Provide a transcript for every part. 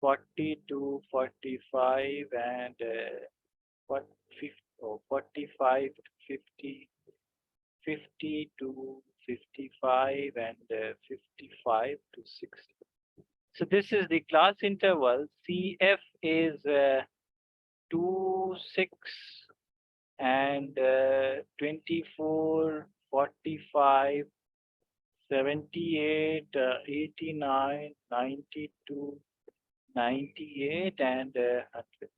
40 to 45 and what 50, 45 to 50, 50 to 55 and 55 to 60. So this is the class interval. CF is 2, 6 and 24, 45, 78, 89, 92, 98 and 100.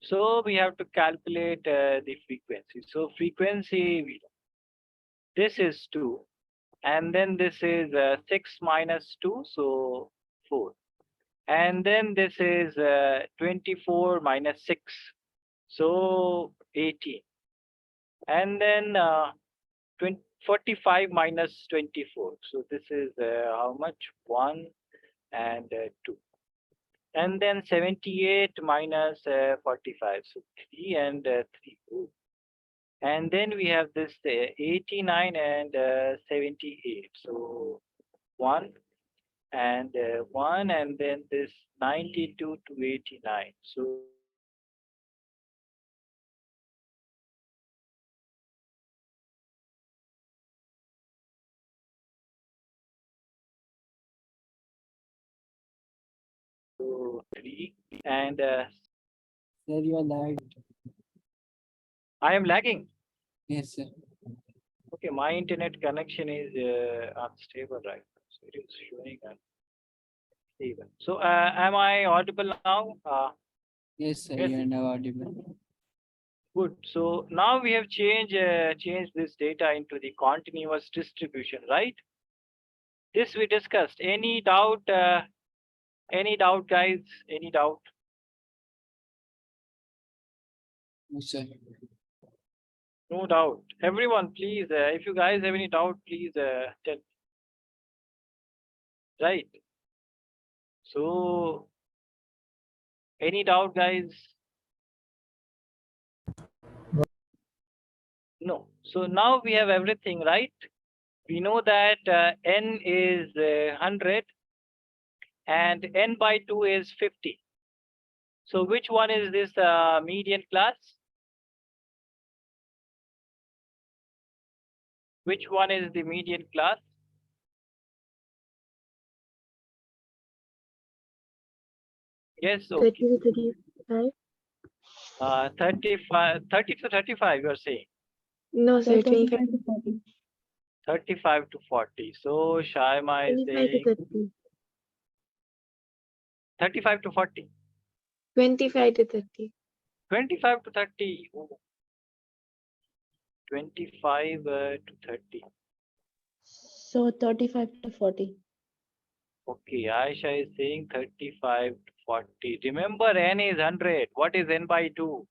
So we have to calculate the frequency. So frequency, this is 2 and then this is 6 minus 2, so 4. And then this is 24 minus 6, so 18. And then 45 minus 24, so this is how much? 1 and 2. And then 78 minus 45, so 3 and 3. And then we have this 89 and 78, so 1 and 1, and then this 92 to 89, so so 3 and Sir, you are lagged. I am lagging. Yes, sir. Okay, my internet connection is unstable right now, so it is showing unstable. So am I audible now? Yes, sir. Yes. You are now audible. Good. So now we have changed this data into the continuous distribution, right? This we discussed. Any doubt? Any doubt, guys? Any doubt? No, sir. No doubt. Everyone, please. If you guys have any doubt, please tell. Right. So, any doubt, guys? No. So now we have everything, right? We know that n is 100 and n by 2 is 50. So which one is this median class? Which one is the median class? Yes, okay. 30 to 35. 35, 30 to 35, you're saying? No, sir, 25, 25 to 40. 35 to 40. So Shaima is 25 to saying 30. 35 to 40. 25 to 30. 25 to 30. Oh. 25 to 30. So 35 to 40. Okay, Aisha is saying 35 to 40. Remember, n is 100. What is n by 2?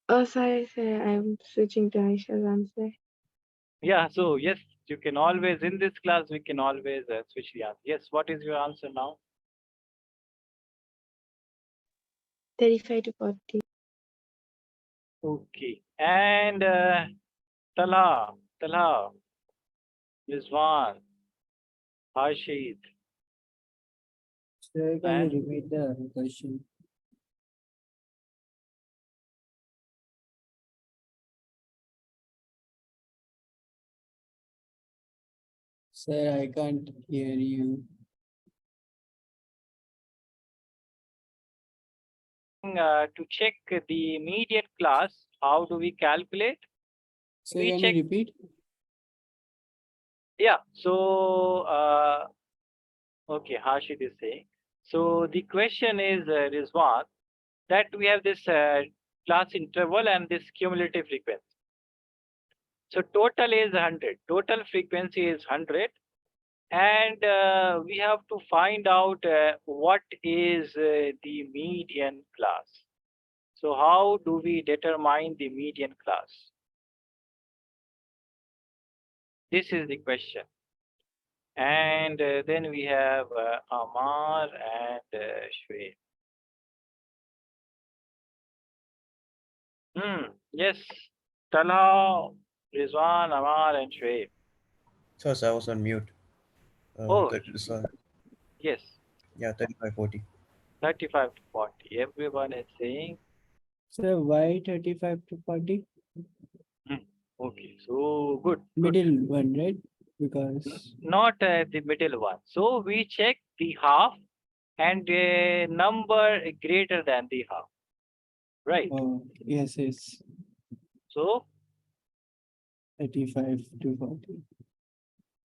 Oh, sorry, sir. I'm switching to Aisha's answer. Yeah, so yes, you can always, in this class, we can always switch the answer. Yes, what is your answer now? 35 to 40. Okay, and Talha, Rizwan, Harshid, Sir, can and you repeat the question? Sir, I can't hear you. to check the median class, how do we calculate? Sir, We can check. you repeat? Yeah, so okay, Harshid is saying. So the question is, Rizwan, that we have this class interval and this cumulative frequency. So total is 100. Total frequency is 100. And we have to find out what is the median class. So how do we determine the median class? This is the question. And then we have Amar and Shwet. Yes, Talha, Rizwan, Amar, and Shwet. So I was on mute. Oh, So, yes. yeah, 35, 40. 35 to 40. Everyone is saying, Sir, why 35 to 40? okay, so good. Middle one, right? Because Not the middle one. So we check the half and a number greater than the half, right? yes, yes, So, 35 to 40.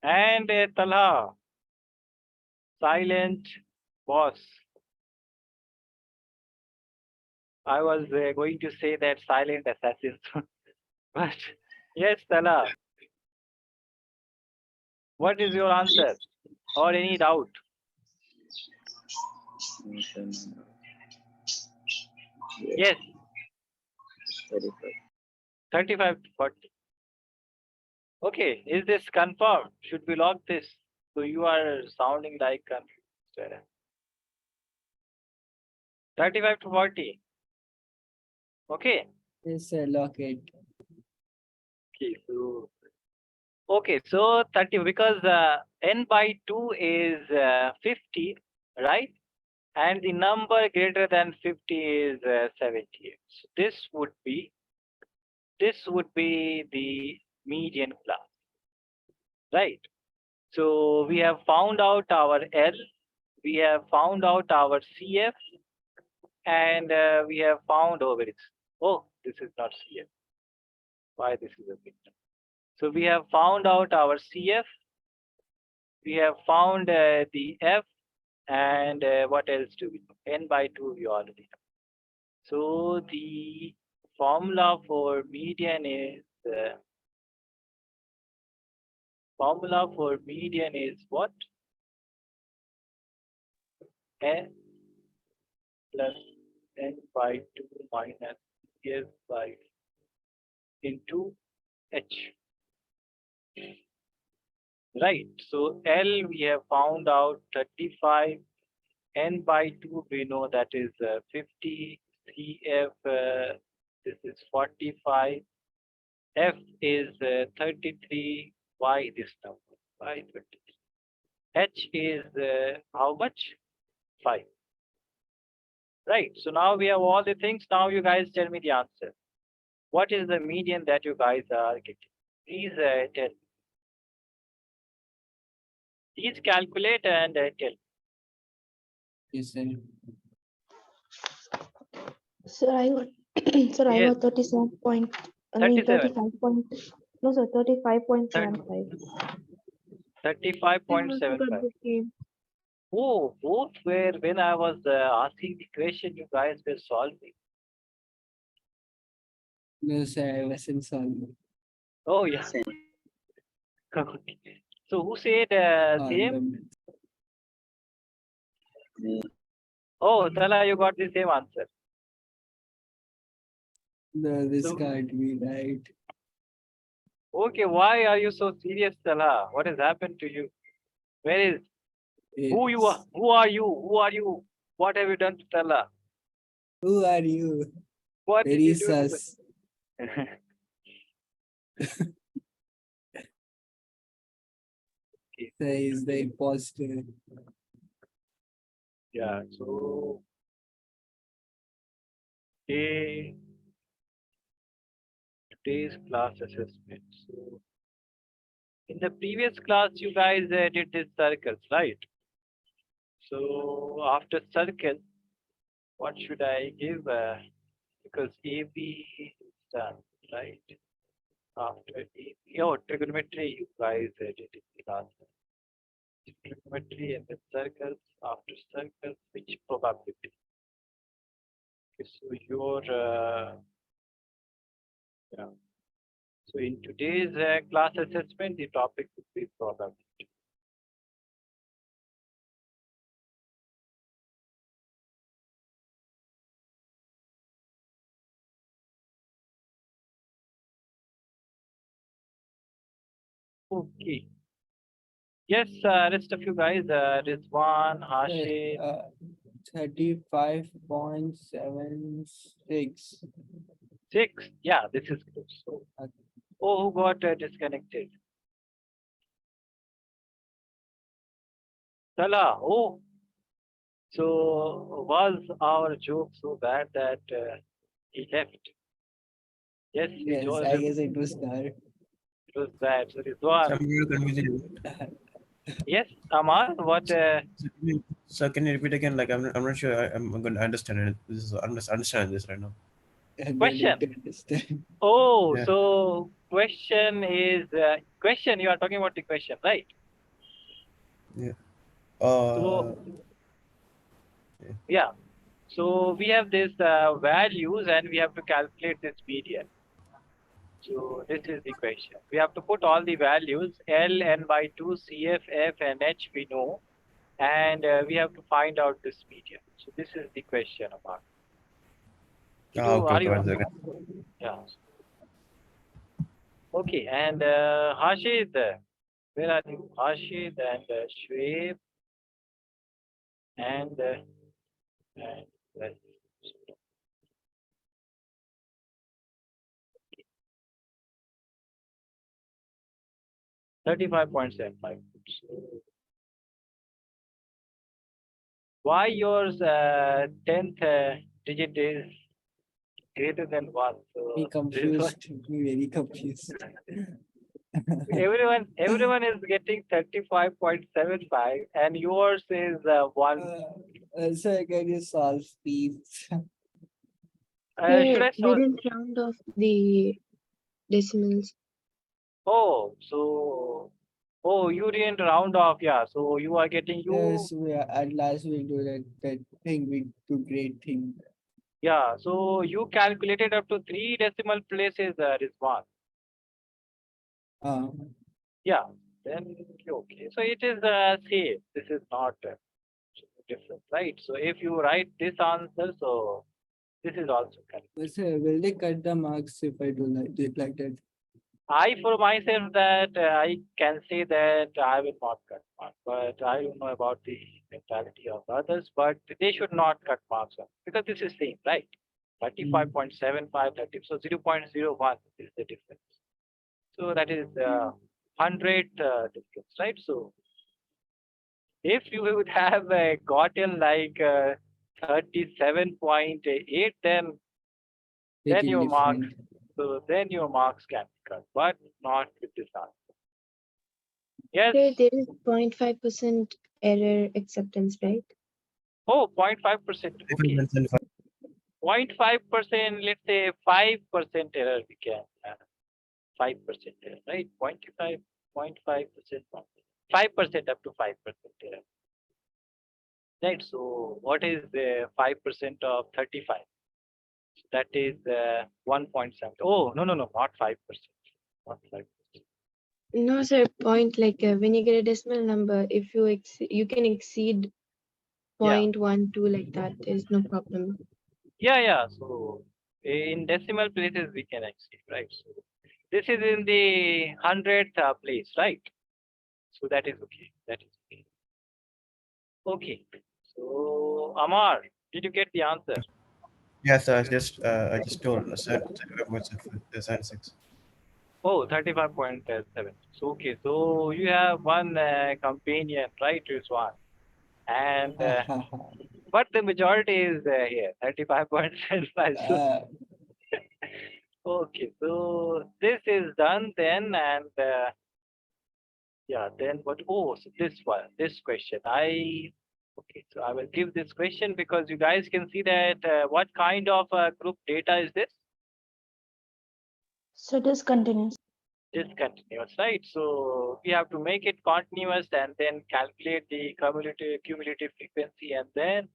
and Talha, silent boss. I was going to say that silent assassin, but yes, Talha, what is your answer or any doubt? Yes, 35 to 40. Okay, is this confirmed? Should we lock this? So you are sounding like confused. 35 to 40. Okay. Yes, sir, lock it. Okay, so 30 because n by 2 is 50, right? And the number greater than 50 is 78. So this would be the median class, right? So we have found out our L, we have found out our CF, and we have found over it. Oh, this is not CF. Why this is a bit? So we have found out our CF, we have found the F, and what else do we know? N by 2 we already know. So the formula for median is what? N plus N by 2 minus F by into H. Right. So L we have found out 35. N by 2 we know that is 50. CF this is 45. F is 33. Why this number? Why 33? H is how much? 5. Right. So now we have all the things. Now you guys tell me the answer. What is the median that you guys are getting? Please tell. Please calculate and tell. Yes, sir. Sir, I got sir, I Yes. got 37 point. I mean 37. 35 point. No, sir, 35.75. 35.75. Oh, both were when I was asking the question, you guys were solving. No, sir, I wasn't solving. Oh, yeah. Okay. So who said All same? the Oh, Tala, you got the same answer. No, this So- can't be right. Okay, why are you so serious, Tala? What has happened to you? Where is who you are? It's, Who are you? Who are you? What have you done to Tala? who are you? What did Very you do to sus. Sir is the imposter. Yeah, so today, today's class assessment. So in the previous class, you guys did this circles, right? So after circle, what should I give? Because AB is done, right? After AB, oh, trigonometry, you guys did it in the last. Trigonometry and then circles. After circles, which probability? Okay, so your yeah. So in today's class assessment, the topic would be probability. Okay. Yes, rest of you guys, Rizwan, Hashim. 35.76. 6. Yeah, this is close. So, oh, who got disconnected? Salah. Oh, So was our joke so bad that he left? Yes, Yes, I guess it was not. it was bad. So this So one. I'm very confused. Yes, Amar, what? So can you repeat again? Like I'm not sure I'm going to understand it. This is I'm just understanding this right now. I'm Question. learning to understand. Oh, Yeah. so question is question. You are talking about the question, right? Yeah. So Yeah. yeah. So we have this values and we have to calculate this median. So this is the question. We have to put all the values L, N by 2, CF, F, and H we know, and we have to find out this median. So this is the question about. Okay. Are Okay. you? One second. Yeah. Okay. And Hashid, where are you? Hashid and Shweb and well, 35.75. Why yours 10th digit is greater than 1? Me So this is what confused. Me very confused. everyone is getting 35.75 and yours is 1. So can you solve, please? Should Sir, I we solve? didn't round off the decimals. Oh, so you didn't round off, yeah. So you are getting Yes, at last we'll do that thing. We do great thing. yeah. So you calculated up to 3 decimal places, Rizwan. Yeah, then okay. So it is same. This is not different, right? So if you write this answer, so this is also correct. So will they cut the marks if I do like that? I, for myself, that I can say that I will not cut marks, but I don't know about the mentality of others. But they should not cut marks on because this is same, right? 35.75, 30, so 0.01 is the difference. So that is 100 difference, right? So if you would have gotten like 37.8, then Little your marks, different. so then your marks can be cut, but not with this answer. Yes. Sir, there is 0.5% error acceptance, right? Oh, 0.5%. Okay. 0.5%, let's say 5% error we can. 5% error, right? 0.5, 0.5%, 5% up to 5% error. Right. So what is the 5% of 35? That is 1.7. Oh, no, not 5%. Not 5%. No, sir. Point like when you get a decimal number, if you can exceed Yeah. 0.12 like that, there's no problem. Yeah. So in decimal places we can exceed, right? So this is in the 100th place, right? So that is okay. That is okay. Okay. So Amar, did you get the answer? Yes. I just told 76. Oh, 35.7. So okay. So you have one companion, right, Rizwan? And but the majority is here, 35.75. So okay, so this is done then, and yeah, then what? Oh, so this question, okay, so I will give this question because you guys can see that what kind of group data is this? So discontinuous. Discontinuous, right? So we have to make it continuous and then calculate the cumulative frequency, and then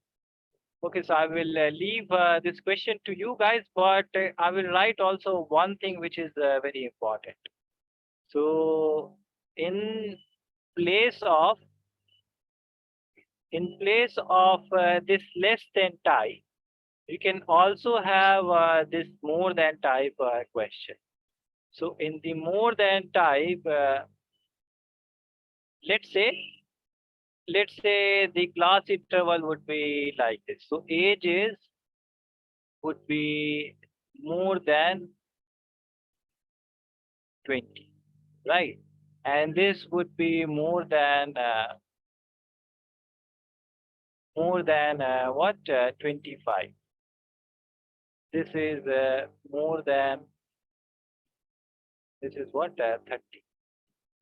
okay, so I will leave this question to you guys, but I will write also one thing which is very important. So in place of this less than type, you can also have this more than type question. So in the more than type, let's say the class interval would be like this. So age is would be more than 20, right? And this would be more than more than what? 25. This is more than, this is what? 30.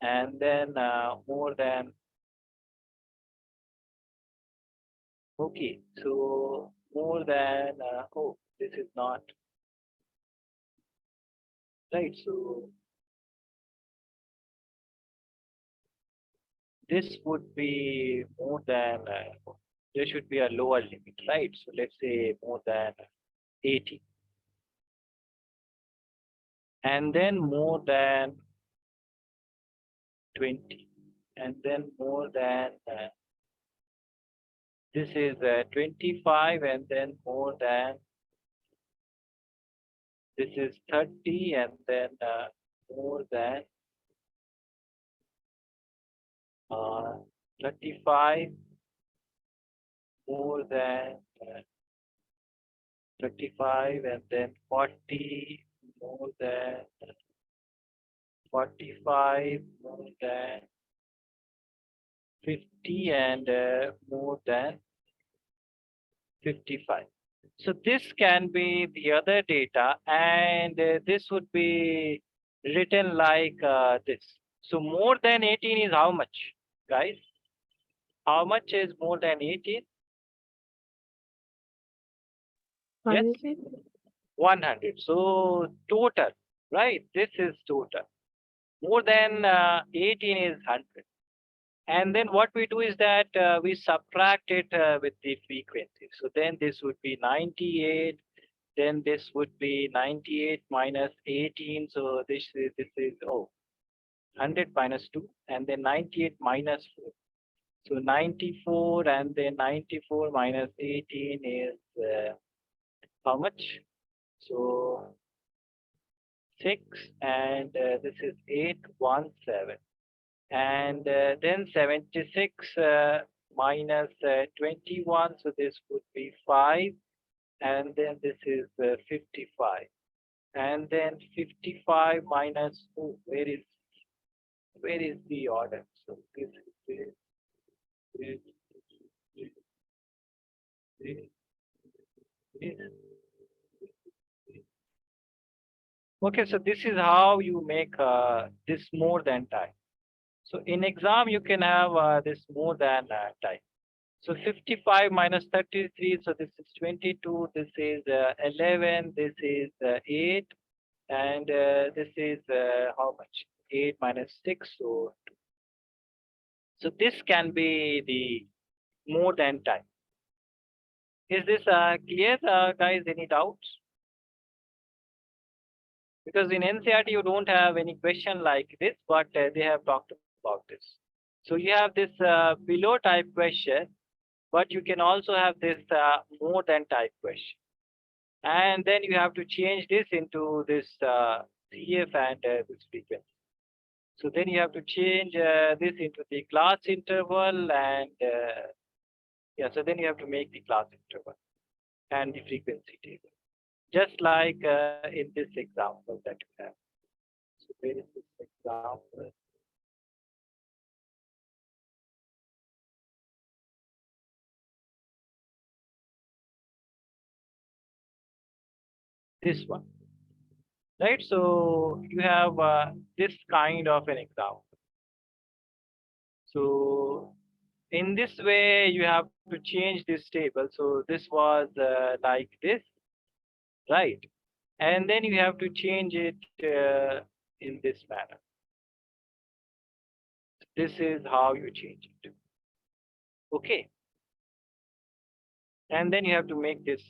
And then more than, okay, so more than, oh, this is not, right? So this would be more than, there should be a lower limit, right? So let's say more than 80. And then more than 20. And then more than, this is 25, and then more than, this is 30, and then more than 35, more than 35, and then 40, more than 45, more than 50, and more than 55. So this can be the other data, and this would be written like this. So more than 18 is how much, guys? How much is more than 18? Yes, 100. 100. So total, right? This is total. More than 18 is 100. And then what we do is that we subtract it with the frequency. So then this would be 98. Then this would be 98 minus 18. So this is, oh, 100 minus 2. And then 98 minus 4. So 94, and then 94 minus 18 is how much? So 6, and this is 817. And then 76 minus 21, so this would be 5, and then this is 55. And then 55 minus, oh, where is the order? So this is this, this, this. Okay, so this is how you make this more than type. So in exam, you can have this more than type. So 55 minus 33, so this is 22, this is 11, this is 8, and this is how much? 8 minus 6, so 2. So this can be the more than type. Is this clear, guys? Any doubts? Because in NCERT, you don't have any question like this, but they have talked about this. So you have this below type question, but you can also have this more than type question. And then you have to change this into this CF and this frequency. So then you have to change this into the class interval, and yeah, so then you have to make the class interval and the frequency table, just like in this example that you have. So where is this example? This one, right? So you have this kind of an example. So in this way, you have to change this table. So this was like this, right? And then you have to change it in this manner. This is how you change it. Okay. And then you have to make this.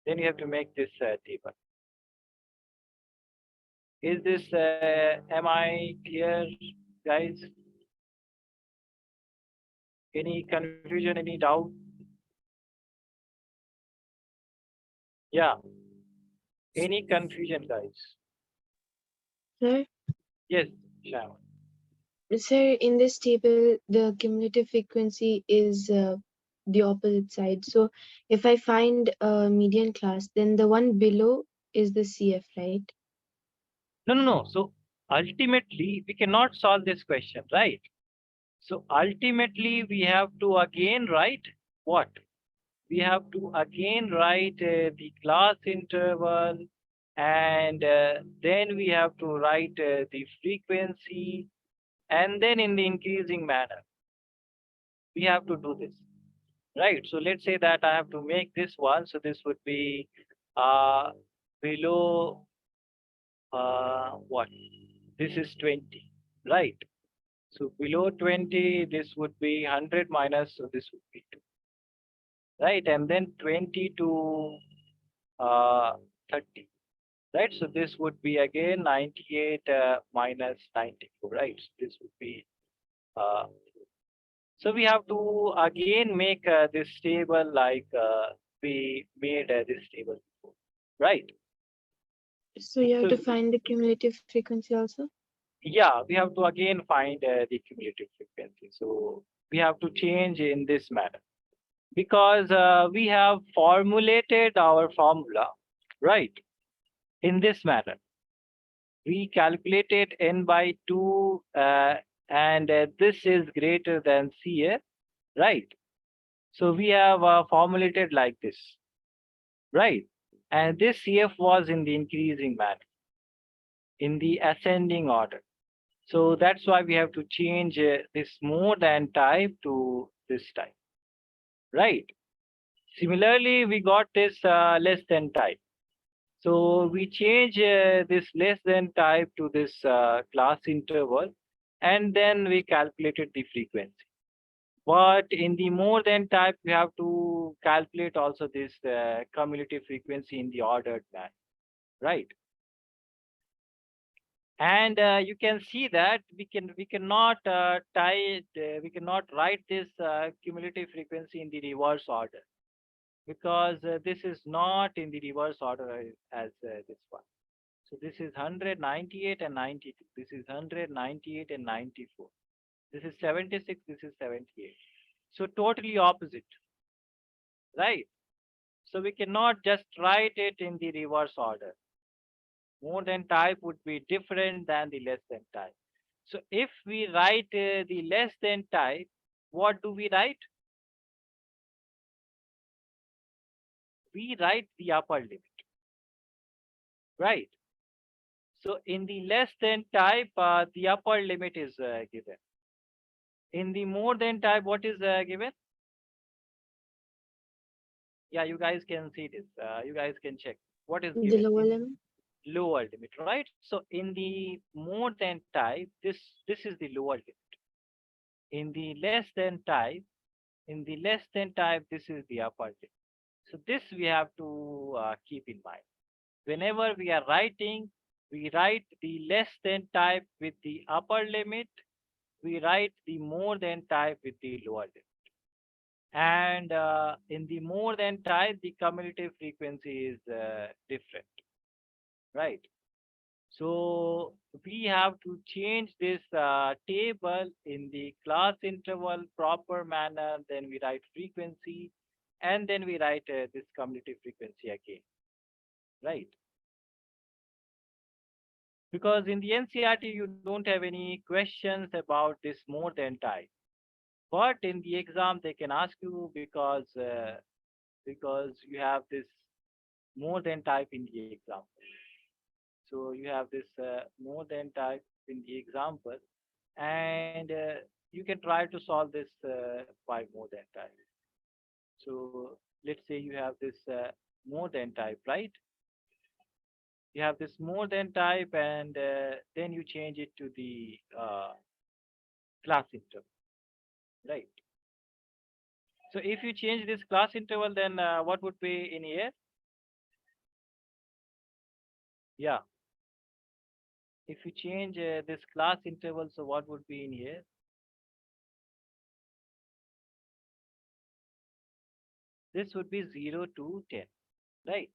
Table. Is this? Am I clear, guys? Any confusion? Any doubt? Yeah. Any confusion, guys? Sir, Yes, Sham. sir, in this table, the cumulative frequency is the opposite side. So if I find a median class, then the one below is the CF, right? No. So ultimately, we cannot solve this question, right? So ultimately, we have to again write what? We have to again write the class interval, and then we have to write the frequency, and then in the increasing manner, we have to do this, right? So let's say that I have to make this one. So this would be uh, below what? This is 20, right? So below 20, this would be 100 minus, so this would be 2, right? And then 20 to uh, 30, right? So this would be again 98 minus 94, right? So this would be, uh, so we have to again make this table like we made this table before, right? So you have So to find the cumulative frequency also. yeah, we have to again find the cumulative frequency. So we have to change in this manner because we have formulated our formula, right? In this manner, we calculated n by 2 and this is greater than CF, right? So we have formulated like this, right? And this CF was in the increasing manner, in the ascending order. So that's why we have to change this more than type to this type, right? Similarly, we got this less than type. So we change this less than type to this class interval, and then we calculated the frequency. But in the more than type, we have to calculate also this cumulative frequency in the ordered manner, right? And you can see that we cannot we cannot write this cumulative frequency in the reverse order because this is not in the reverse order as this one. So this is 198 and 92. This is 198 and 94. This is 76. This is 78. So totally opposite, right? So we cannot just write it in the reverse order. More than type would be different than the less than type. So if we write the less than type, what do we write? We write the upper limit, right? So in the less than type, the upper limit is given. In the more than type, what is given? Yeah, you guys can see this. You guys can check what is The given lower in limit. lower limit, right? So in the more than type, this is the lower limit. In the less than type, this is the upper limit. So this we have to keep in mind. Whenever we are writing, we write the less than type with the upper limit. We write the more than type with the lower limit. And in the more than type, the cumulative frequency is different, right? So we have to change this table in the class interval proper manner. Then we write frequency, and then we write this cumulative frequency again, right? Because in the NCRT, you don't have any questions about this more than type. But in the exam, they can ask you because you have this more than type in the example. So you have this more than type in the example, and you can try to solve this by more than type. So let's say you have this more than type, right? You have this more than type, and then you change it to the class interval, right? So if you change this class interval, then what would be in here? Yeah. If you change this class interval, so what would be in here? This would be 0 to 10, right?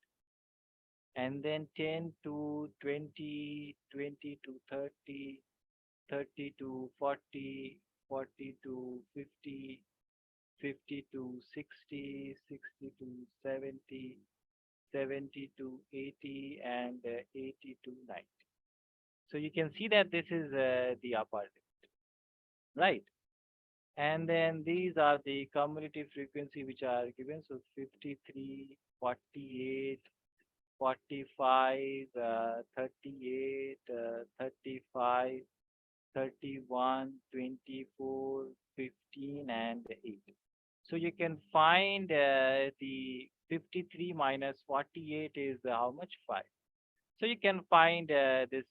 And then 10 to 20, 20 to 30, 30 to 40, 40 to 50, 50 to 60, 60 to 70, 70 to 80, and 80 to 90. So you can see that this is the upper limit, right? And then these are the cumulative frequency which are given. So 53, 48, 45, 38, 35, 31, 24, 15, and 8. So you can find the 53 minus 48 is how much? 5. So you can find this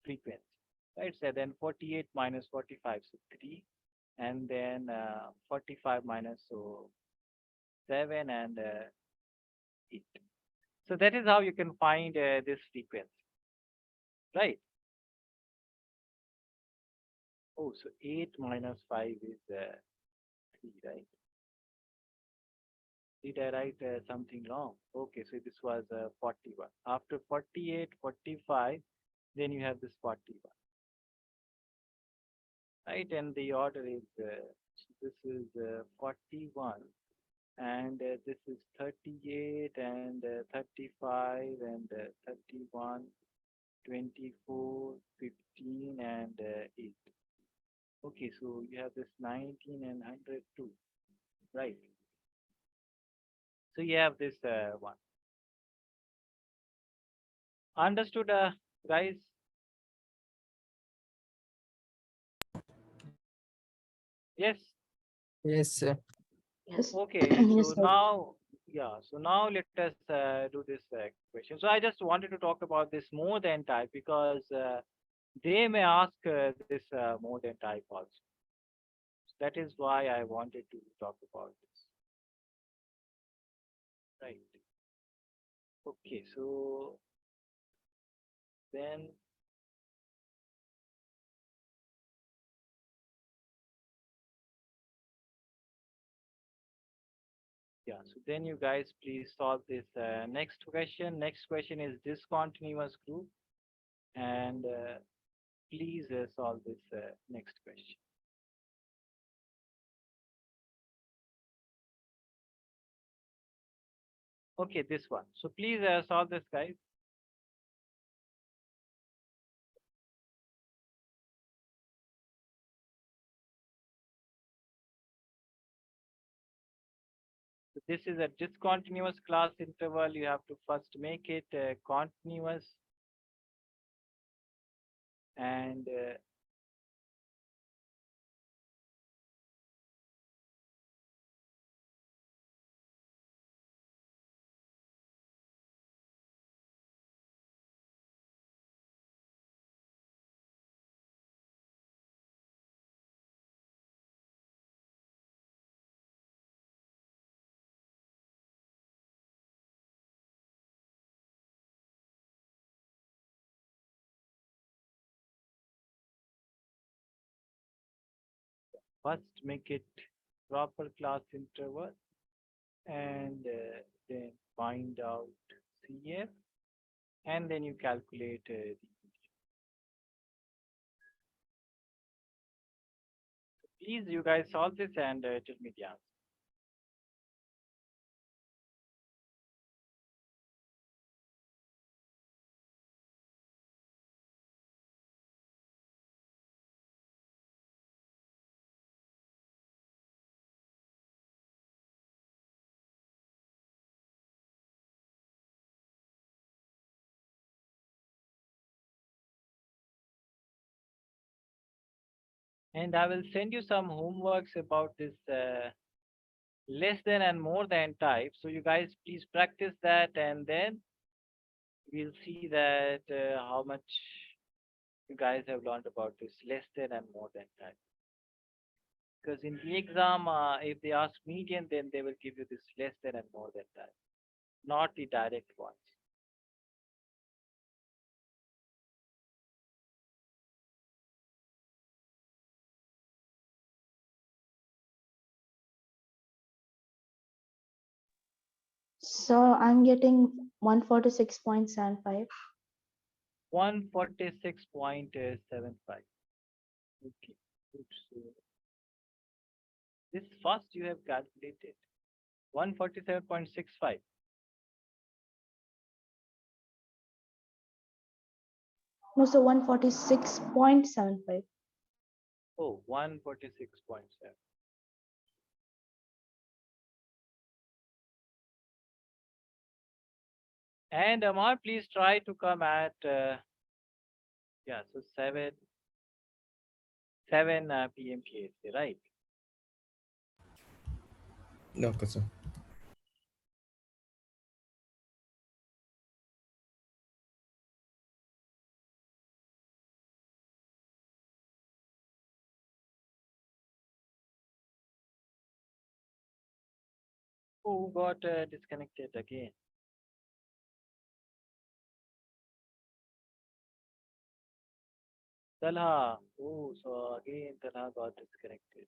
frequency, right? So then 48 minus 45, so 3. And then 45 minus so 7 and 8. So that is how you can find this frequency, right? Oh, so 8 minus 5 is 3, right? Did I write something wrong? Okay, so this was 41. After 48, 45, then you have this 41, right? And the order is this is 41, and this is 38, and 35, and 31, 24, 15, and 8. Okay, so you have this 19 and 102, right? So you have this one. Understood, guys? Yes. Yes, sir. Yes. Okay. Yes, So sir. now, yeah. So now let us do this question. So I just wanted to talk about this more than type because they may ask this more than type also. That is why I wanted to talk about this. Right. Okay. So then, yeah. So then you guys please solve this next question. Next question is discontinuous group, and please solve this next question. Okay, this one. So please solve this, guys. So this is a discontinuous class interval. You have to first make it continuous, and first make it proper class interval, and then find out CF, and then you calculate please, you guys solve this and tell me the answer. And I will send you some homeworks about this less than and more than type. So you guys please practice that, and then we'll see that how much you guys have learned about this less than and more than type. Because in the exam, if they ask median, then they will give you this less than and more than type, not the direct ones. So I'm getting 146.75. 146.75. Okay. Good. So this first you have calculated 147.65. No, so 146.75. Oh, 146.7. And Amar, please try to come at yeah, so 7 p.m. PST, right? Okay, sir. Who got disconnected again? Talha. Oh, so again Talha got disconnected.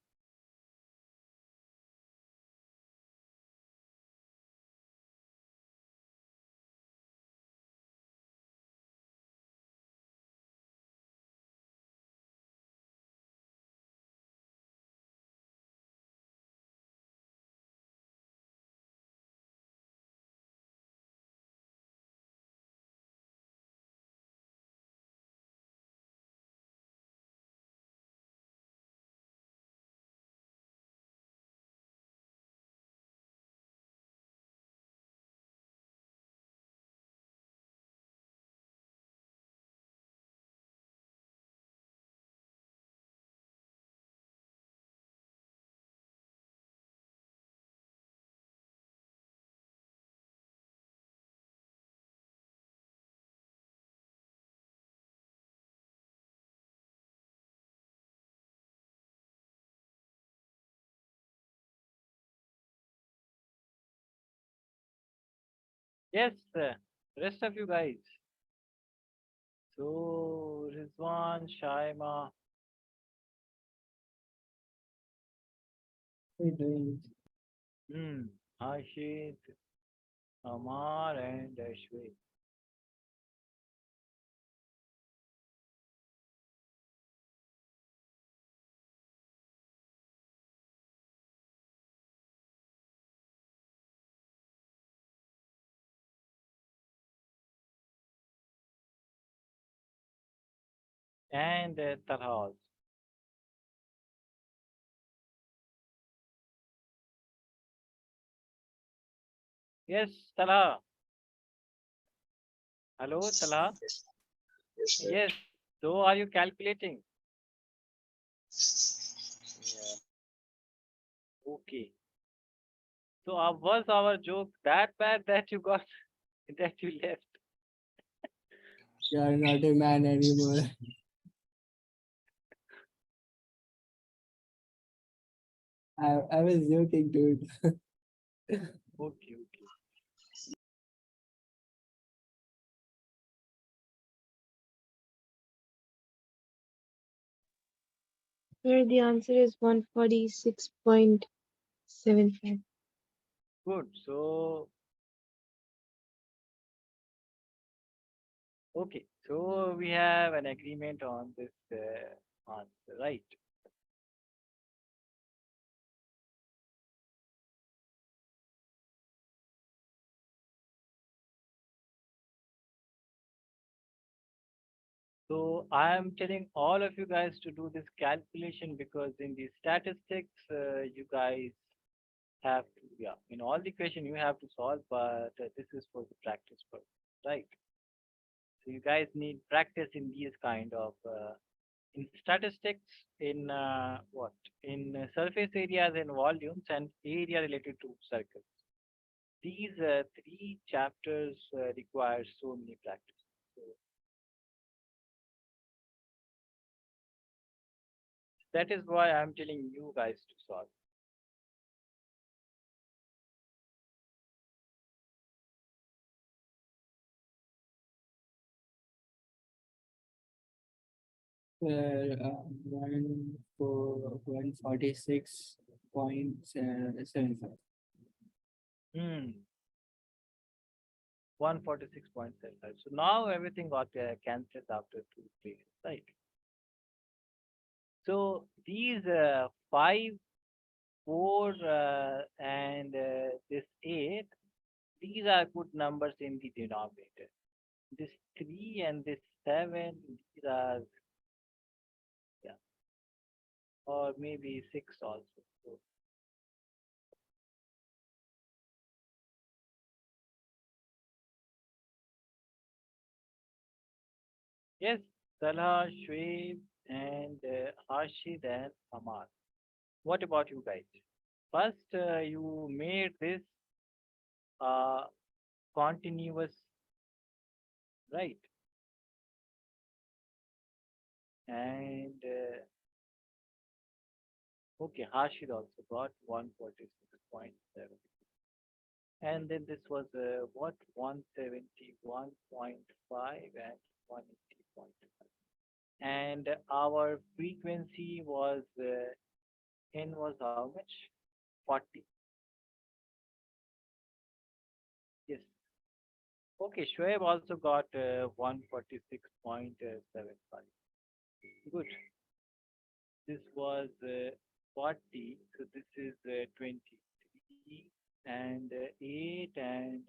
Yes, rest of you guys. So Rizwan, Shaima, We're doing hmm, Ashit, Amar, and Ashwin. And Talha. Yes, Talha. Hello, Talha. Yes, yes, sir. Yes. So are you calculating? Yeah. Okay. So was our joke that bad that you got that you left? you are not a man anymore. I was joking, dude. Okay, okay. Here the answer is 146.75. Good. So okay. So we have an agreement on this answer, right? So I am telling all of you guys to do this calculation because in the statistics, you guys have to, yeah, in all the question you have to solve, but this is for the practice purpose, right? So you guys need practice in these kind of in statistics, in what? In surface areas and volumes and area related to circles. These three chapters require so many practice. So that is why I'm telling you guys to solve. One for 146.75. Hmm. 146.75. So now everything got cancelled after two periods, right? So these five, four, and this eight, these are good numbers in the denominator. This three and this seven, these are, yeah. or maybe 6 also. So, yes, Talha, Shoaib, and Harshid and Amar. What about you guys? First, you made this uh, continuous, right? And okay, Harshid also got 146.7. And then this was what 171.5 and 180.5. And our frequency was N was how much? 40. Yes. Okay, Shoaib also got 146.75. Good. This was 40, so this is 23 and 8 and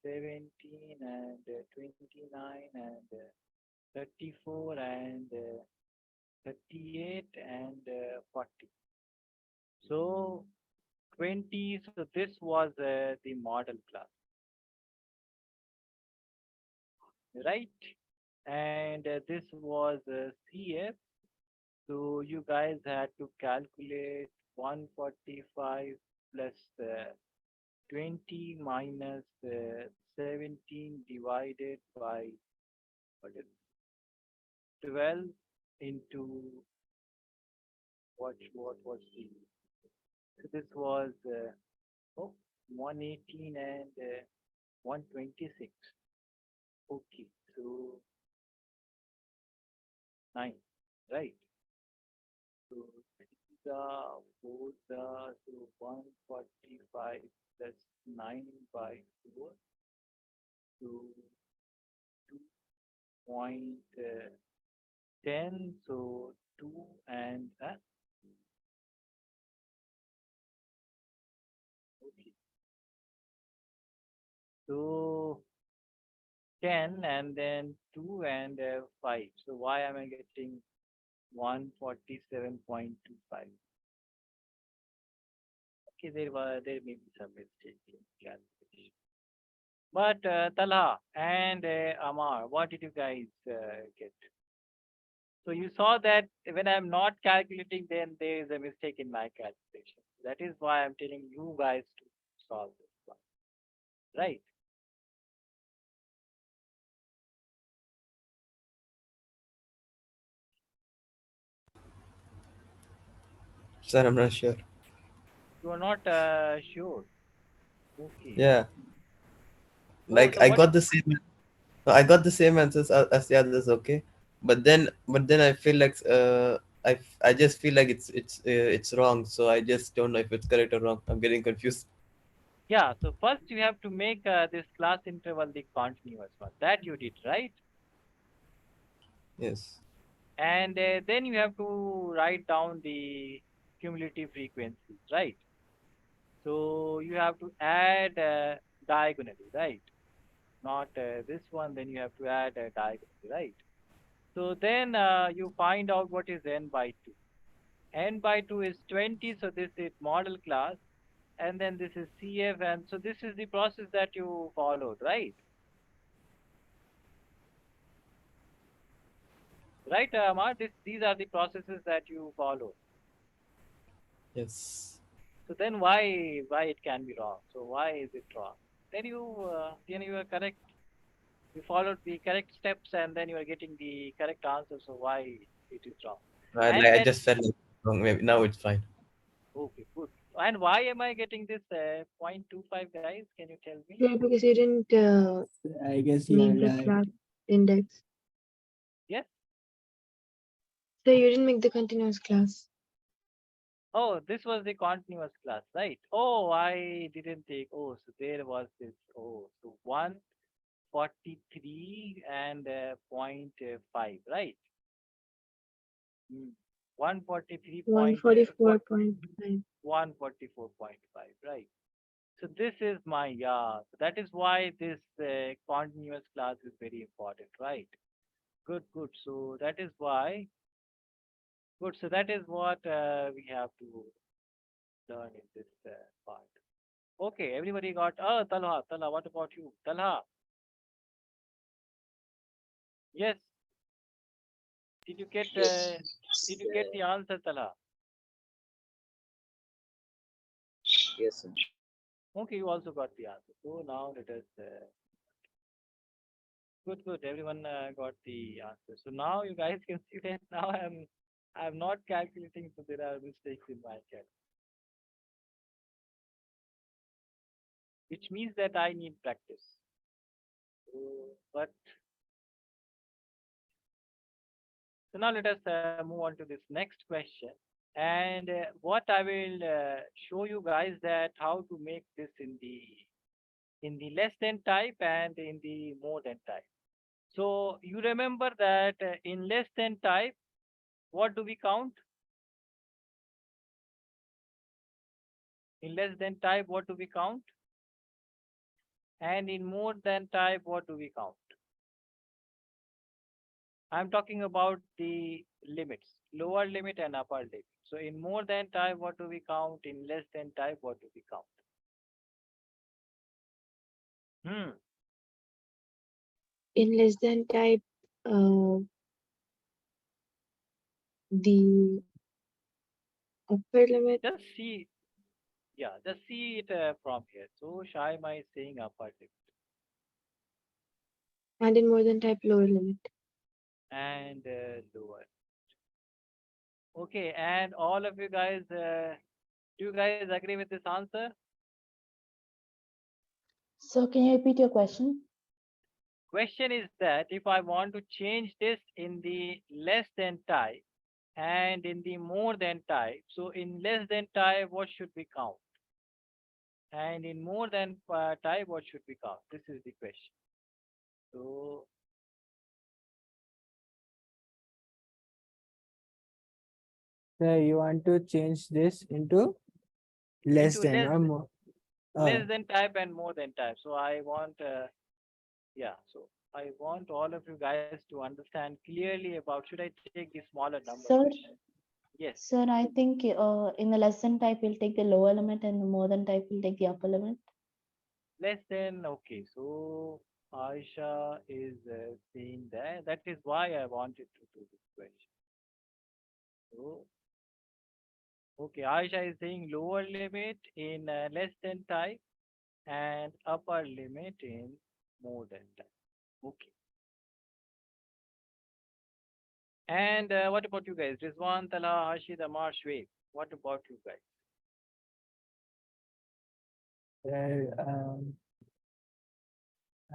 17 and 29 and 34 and 38 and 40. So 20, so this was the model class, right? And this was CF. So you guys had to calculate 145 plus 20 minus 17 divided by what is 12 into what was the so this was oh 118 and 126. Okay, so 9, right? So so 145 plus 9 by 4, so 2.10, so 2 and okay. So 10 and then 2 and 5. So why am I getting 147.25? Okay, there may be some mistake in calculation. But Talha and Amar, what did you guys get? So you saw that when I'm not calculating, then there is a mistake in my calculation. That is why I'm telling you guys to solve this one, right? Sir, I'm not sure. You are not sure. Okay. Yeah, Oh, like so what? I got the same answers as the others. Okay, but then I feel like I just feel like it's wrong. So I just don't know if it's correct or wrong. I'm getting confused. Yeah. So first you have to make this class interval the continuous one. That you did, right? Yes. And then you have to write down the cumulative frequencies, right? So you have to add diagonally, right? Not this one, then you have to add diagonally, right? So then you find out what is n by 2. N by 2 is 20, so this is model class, and then this is CF, and so this is the process that you followed, right? Right, Amar? These are the processes that you follow. Yes. So then why it can be wrong? So why is it wrong? Then you are correct. You followed the correct steps, and then you are getting the correct answer. So why it is wrong? And I then just felt like wrong. Maybe now it's fine. okay, good. And why am I getting this 0.25, guys? Can you tell me? Yeah, because you didn't I guess you are make the right. class index. Yes. So you didn't make the continuous class. Oh, this was the continuous class, right? Oh, I didn't take. Oh, so there was this. Oh, so 143 and point 5, right? Hmm. 143. 144.5. 144.5, right? So this is my yeah. So that is why this continuous class is very important, right? Good, good. So that is why. Good. So that is what we have to learn in this part. Okay, everybody got. Oh, Talha, Talha, what about you? Talha, yes. Did you get? Did you get the answer, Talha? Yes, sir. Okay, you also got the answer. So now let us. Good, good. Everyone got the answer. So now you guys can see that now I'm not calculating, so there are mistakes in my calculation, which means that I need practice. So, but so now let us move on to this next question. And what I will show you guys that how to make this in the less than type and in the more than type. So you remember that in less than type, what do we count? In less than type, what do we count? And in more than type, what do we count? I'm talking about the limits, lower limit and upper limit. So in more than type, what do we count? In less than type, what do we count? Hmm. In less than type, the upper limit Just see, yeah, just see it from here. So Shaima is saying upper limit and in more than type lower limit. and lower. Okay, and all of you guys, do you guys agree with this answer? So can you repeat your question? Question is that if I want to change this in the less than type and in the more than type, so in less than type, what should we count? And in more than type, what should we count? This is the question. So So you want to change this into less into than or more? less than type and more than type. So I want, yeah, so I want all of you guys to understand clearly about should I take the smaller number Sir, question? Yes, sir, I think in the less than type we'll take the lower limit and the more than type we'll take the upper limit. less than, okay. So Aisha is saying that. That is why I wanted to do this question. So, okay, Aisha is saying lower limit in less than type and upper limit in more than type. Okay. And what about you guys? Rizwan, Tala, Hashid, Amar, Shweb. What about you guys? Uh,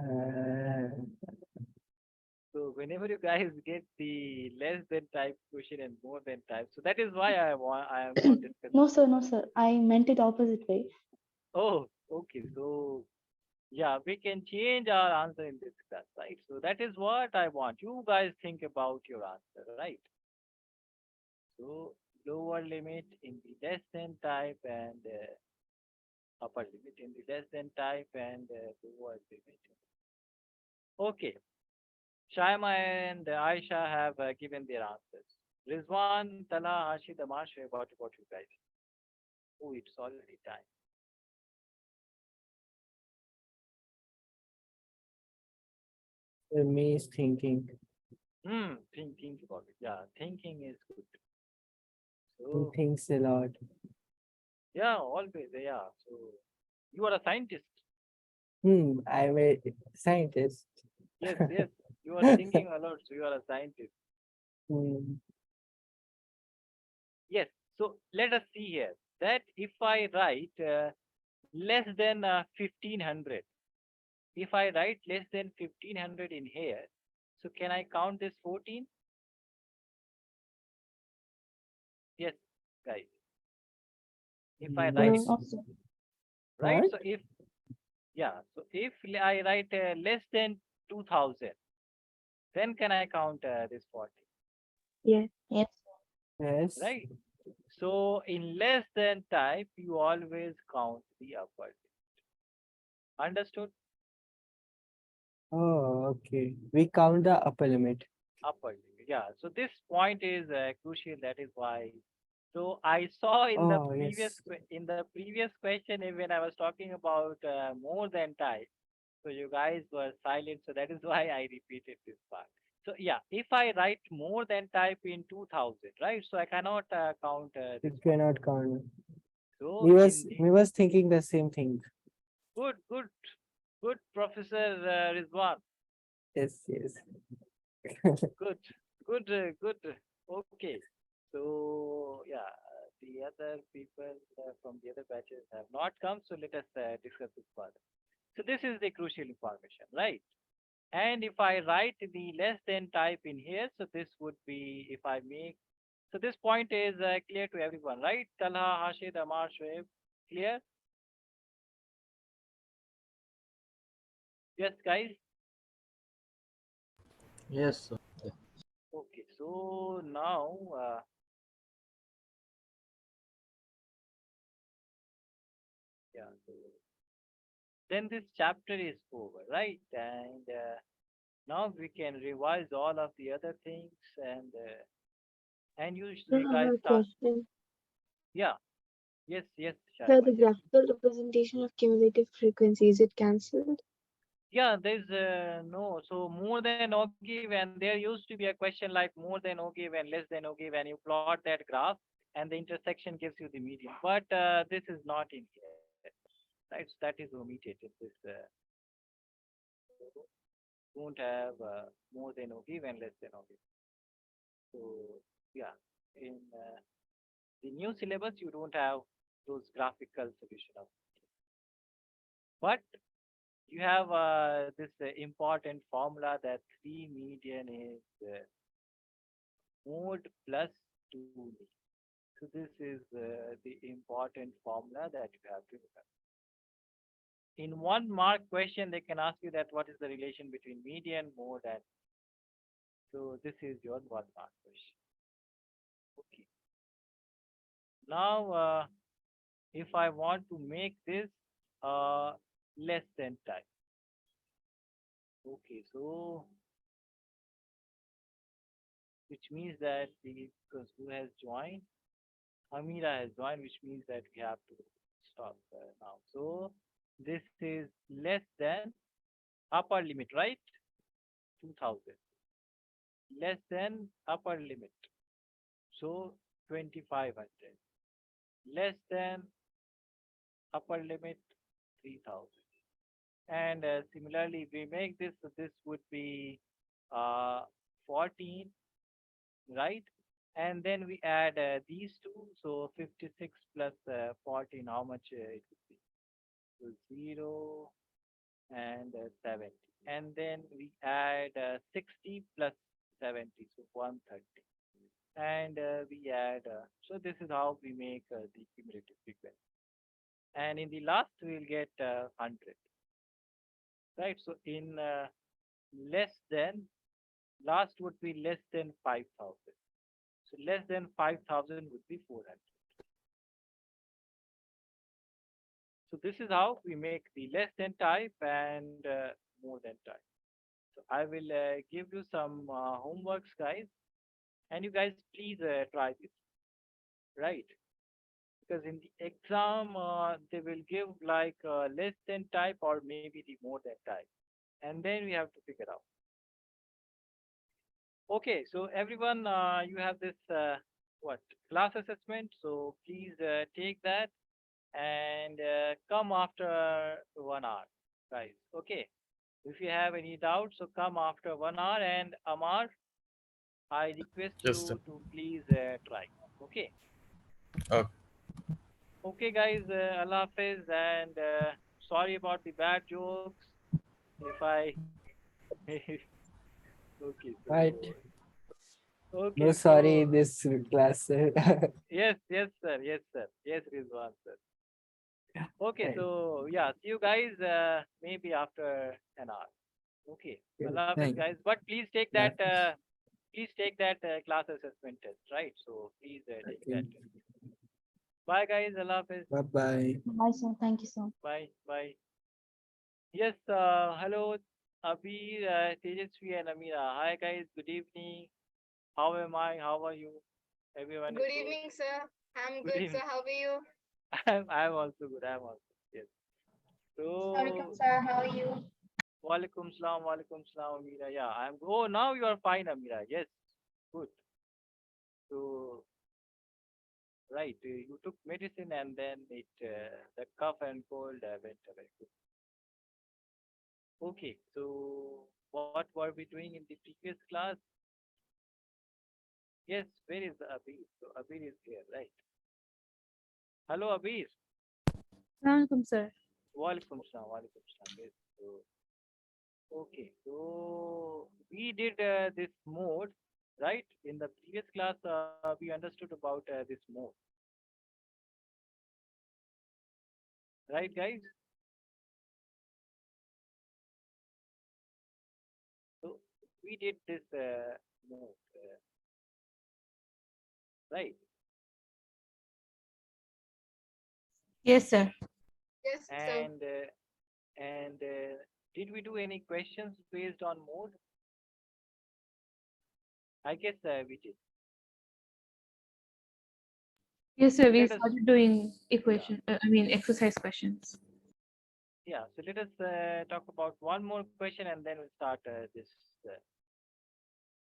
uh, So whenever you guys get the less than type question and more than type, so that is why I am not discussing. No, sir, no, sir. I meant it opposite way. Oh, okay. So yeah, we can change our answer in this class, right? So that is what I want. You guys think about your answer, right? So lower limit in the less than type and upper limit in the less than type and lower limit. Okay. Shaima and Aisha have given their answers. Rizwan, Tala, Hashid, Amar, what about you guys? Oh, it's already time. me is thinking. Think about it. Yeah, thinking is good. He So thinks a lot. yeah, always, yeah. So you are a scientist. I'm a scientist. Yes, yes. You are thinking a lot, so you are a scientist. Hmm. Yes. So let us see here that if I write less than 1500, if I write less than 1500 in here, so can I count this 14? Yes, guys. If I write, Yes. No. No, sir. right? What? So if, yeah, so if I write less than 2000, then can I count this 40, Yes. Yes. Yes. right? So in less than type, you always count the upper limit. Understood? Oh, okay. We count the upper limit. Upper limit. yeah, so this point is crucial. That is why. So I saw in the Oh, yes. in the previous question when I was talking about more than type. So you guys were silent. So that is why I repeated this part. So yeah, if I write more than type in 2000, right? So I cannot count You this one. cannot count. So We in was the we was thinking the same thing. good, good, good, Professor Rizwan. Yes, yes. Good, good, good. Okay. So yeah, the other people from the other batches have not come. So let us discuss this further. So this is the crucial information, right? And if I write the less than type in here, so this would be if I make. So this point is clear to everyone, right? Talha, Hashid, Amar, Shoaib, clear? Yes, guys. Yes, sir. Yeah. Okay. So now. Yeah. So then this chapter is over, right? And now we can revise all of the other things and I you have guys a start. question. Yeah. Yes. Yes, Sir, Sharima. the Yes. graphical representation of cumulative frequency, is it cancelled? Yeah, there's no. So more than Ogi, when there used to be a question like more than Ogi, when less than Ogi, when you plot that graph and the intersection gives you the median. But this is not in here, right? So that is omitted in this. Don't have more than Ogi when less than Ogi. So yeah, in the new syllabus, you don't have those graphical solution of, but you have this important formula that 3 median is mode plus 2. So this is the important formula that you have to remember. In 1 mark question, they can ask you that what is the relation between median, mode, and so this is your 1 mark question. Okay. Now, if I want to make this uh, less than type. Okay, so which means that the because who has joined? Amira has joined, which means that we have to stop now. So this is less than upper limit, right? 2000. Less than upper limit. So 2500. Less than upper limit 3000. And similarly, we make this, so this would be 14, right? And then we add these two, so 56 plus 14, how much it would be? So 0 and 70. And then we add 60 plus 70, so 130. And we add, so this is how we make the cumulative frequency. And in the last, we'll get 100, right? So in less than, last would be less than 5,000. So less than 5,000 would be 400. So this is how we make the less than type and more than type. So I will give you some homeworks, guys, and you guys please try this, right? Because in the exam, they will give like less than type or maybe the more than type, and then we have to figure out. Okay, so everyone, you have this what class assessment. So please take that and come after 1 hour, guys. Okay. If you have any doubts, so come after 1 hour. And Amar, I request Just you to please try. Okay. okay. Okay, guys. Allah Hafiz. And sorry about the bad jokes. If I. Okay, Right. so. No, Okay, sorry, so. this class. Yes, yes, sir. Yes, sir. Yes, Rizwan, sir. Okay, Right. so yeah, see you guys maybe after an hour. Okay. Okay, Allah Hafiz, thank guys. But please take that class assessment test, right? So please take Okay. that test. Bye, guys. Allah Hafiz. Bye bye. Bye, sir. Thank you, sir. Bye. Bye. Yes. Hello, Abhi, Tejasvi, and Amira. Hi, guys. Good evening. How am I? How are you? Everyone is Good good. evening, sir. I'm Good good, sir. evening. How are you? I'm also good. I'm also good. Yes. Assalamualaikum, So, sir. How are you? walaikum salam, Amira. Yeah, I'm. Oh, now you are fine, Amira. Yes, good. So, right, you took medicine and then the cough and cold went away. Good. Okay, so what were we doing in the previous class? Yes, where is Abir? So Abir is here, right? Hello, Abir. Assalamualaikum, sir. Walaikum salam, walaikum salam. Yes. So, okay, so we did this mode, right? In the previous class, we understood about this mode, right, guys? So we did this mode, right? Yes, sir. Yes, sir. And did we do any questions based on mode? I guess we did. Yes, sir. So We let us, started doing yeah, exercise questions. yeah. So let us talk about one more question and then we'll start this. Uh,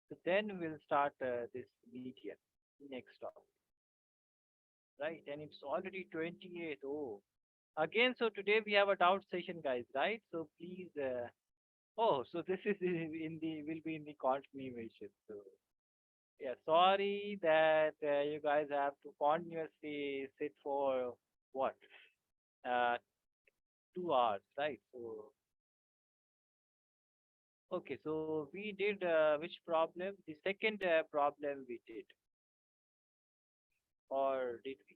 so then we'll start this median next topic, right? And it's already 28. Oh, again. So today we have a doubt session, guys, right? So please. Oh, so this is in the will be in the continuation. So yeah, sorry that you guys have to continuously sit for what? Uh, 2 hours, right? So, okay, so we did which problem? The second problem we did, or did we?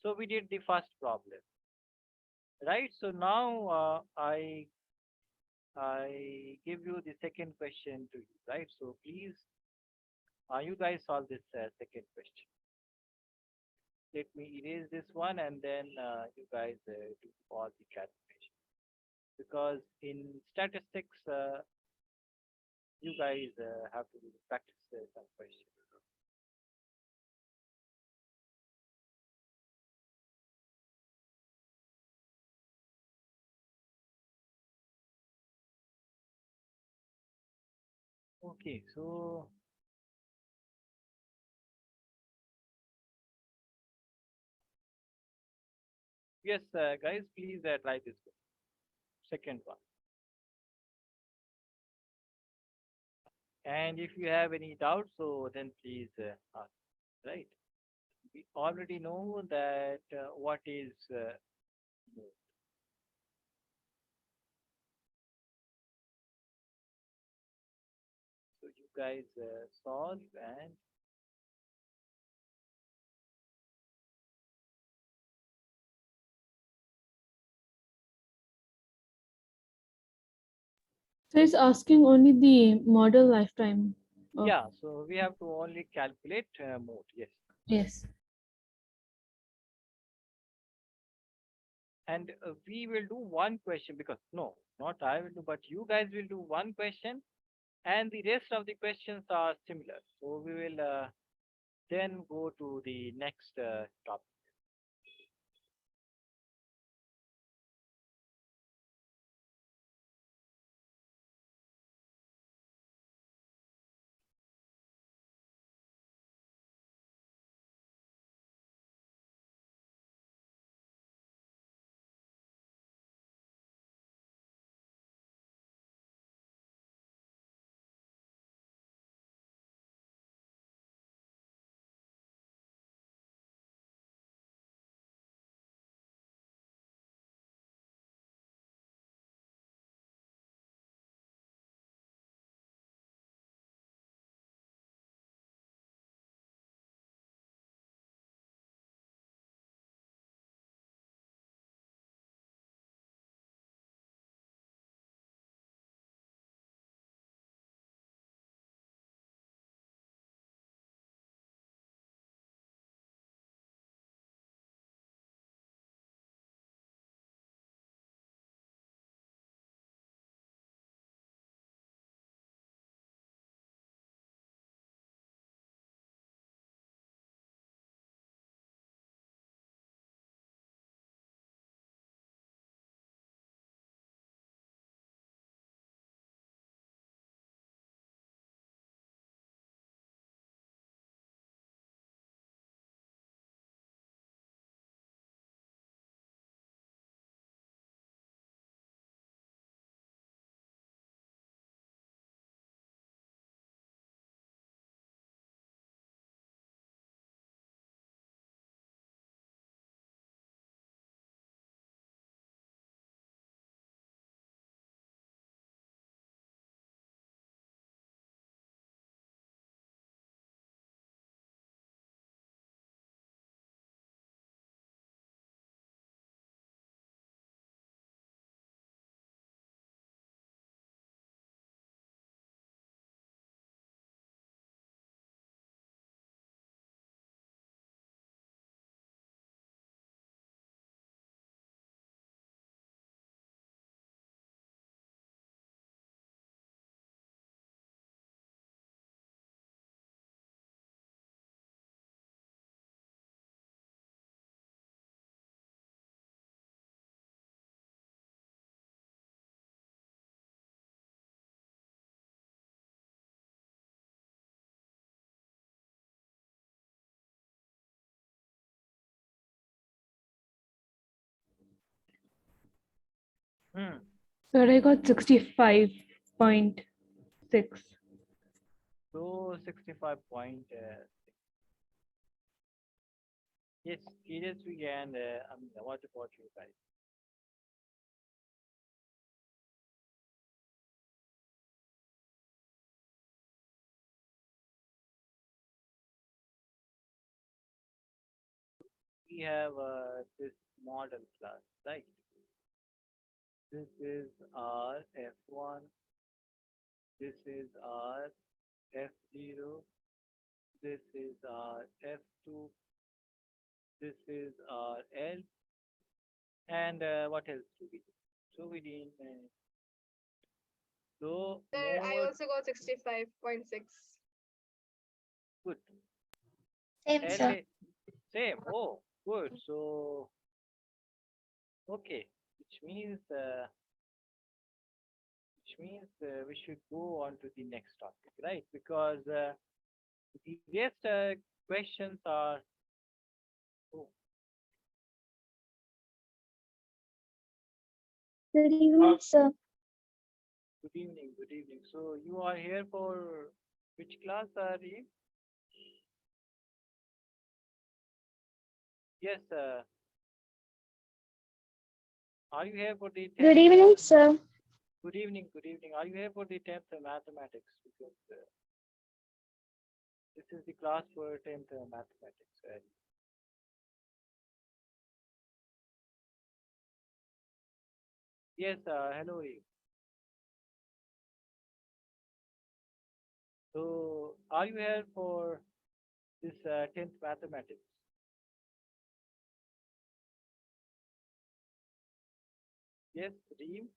So we did the first problem, right? So now I give you the second question to you, right? So please, you guys solve this second question. Let me erase this one, and then you guys do all the calculation. Because in statistics, you guys have to practice some questions. Okay, so yes, guys, please try this one. Second one. And if you have any doubts, so then please ask. Right? We already know that what is mode. So you guys solve and So it's asking only the model lifetime of yeah. So we have to only calculate mode. Yes. yes. And we will do one question because no, not I will do, but you guys will do one question, and the rest of the questions are similar. So we will then go to the next topic. Sir, I got 65.6. So 65 point. Yes, seriously, and what about you guys? We have this model class, right? This is our F1, this is our F0, this is our F2, this is our L, and what else do we do? So we did so Sir, I more also got 65.6. good. Same, L sir. same. Oh, good. So okay, which means we should go on to the next topic, right? Because the rest questions are. Oh, Good evening, sir. good evening. Good evening. So you are here for which class are you? Yes. Are you here for the Good 10th? evening, sir. Good evening. Good evening. Are you here for the 10th mathematics? Because this is the class for 10th mathematics. Right? Yes. Hello. Eve. So are you here for this 10th mathematics? Yes, Reem.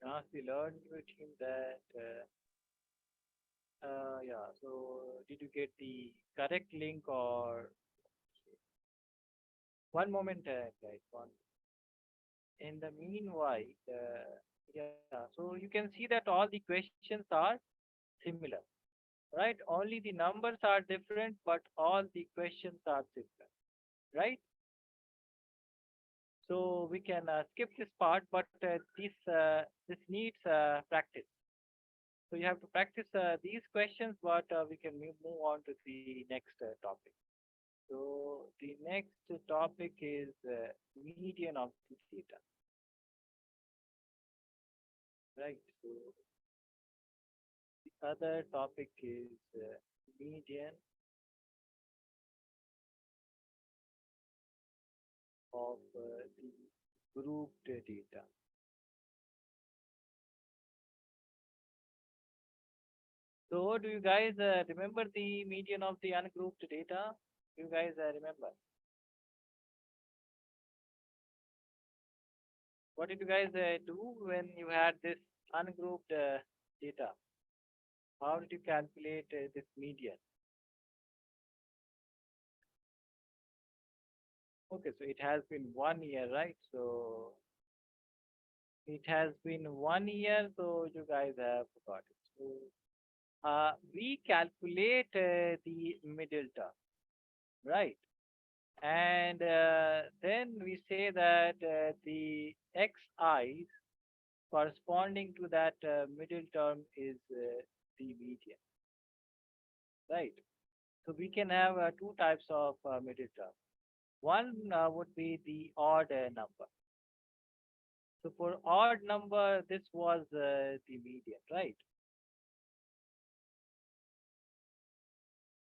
Ask the Learnivio team that. Yeah. So did you get the correct link or one moment, guys? One. In the meanwhile, yeah. So you can see that all the questions are similar, right? Only the numbers are different, but all the questions are similar, right? So we can skip this part, but this needs practice. So you have to practice these questions, but we can move on to the next topic. So the next topic is median of the data, right? So the other topic is median of the grouped data. So do you guys remember the median of the ungrouped data? Do you guys remember? What did you guys do when you had this ungrouped data? How did you calculate this median? Okay, so it has been 1 year, right? So it has been 1 year, so you guys have forgot it. So we calculate the middle term, right? And then we say that the xi's corresponding to that middle term is the median, right? So we can have two types of middle term. One would be the odd number. So for odd number, this was the median, right?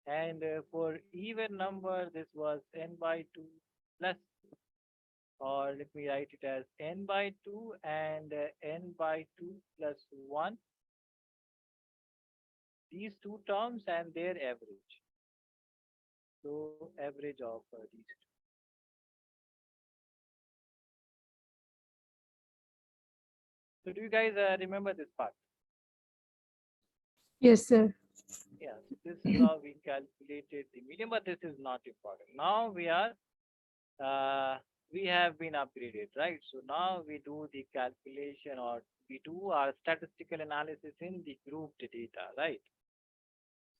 And for even number, this was n by 2 plus, or let me write it as n by 2 and n by 2 plus 1, these two terms and their average. So average of these two. So do you guys remember this part? Yes, sir. Yeah, so this is how we calculated the median, but this is not important. Now we have been upgraded, right? So now we do the calculation or we do our statistical analysis in the grouped data, right?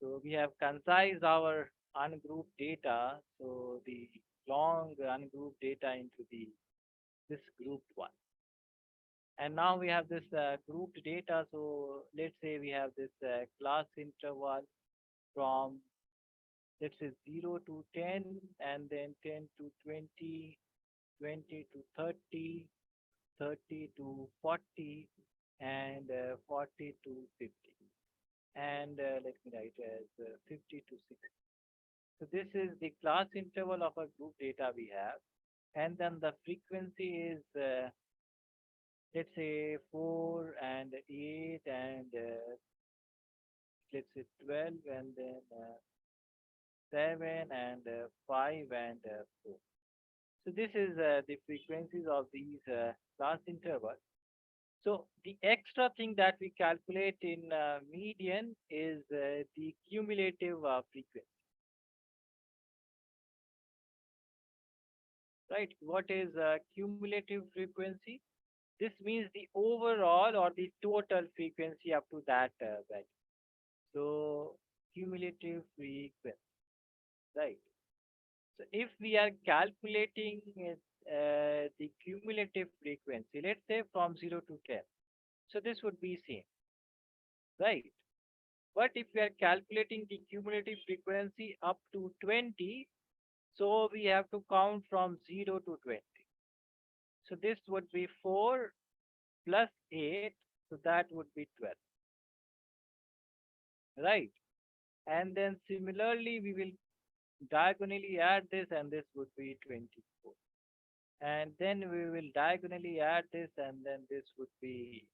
So we have concised our ungrouped data, so the long ungrouped data into the this grouped one. And now we have this grouped data. So let's say we have this class interval from, let's say, 0 to 10, and then 10 to 20, 20 to 30, 30 to 40, and 40 to 50. And let me write as 50 to 60. So this is the class interval of a group data we have. And then the frequency is, let's say, 4 and 8 and let's say 12, and then 7 and 5 and 4. So this is the frequencies of these class intervals. So the extra thing that we calculate in median is the cumulative frequency. Right? What is cumulative frequency? This means the overall or the total frequency up to that value. So cumulative frequency, right? So if we are calculating the cumulative frequency, let's say from 0 to 10, so this would be same, right? But if we are calculating the cumulative frequency up to 20, so we have to count from 0 to 20. So this would be 4 plus 8, so that would be 12, right? And then similarly, we will diagonally add this, and this would be 24. And then we will diagonally add this, and then this would be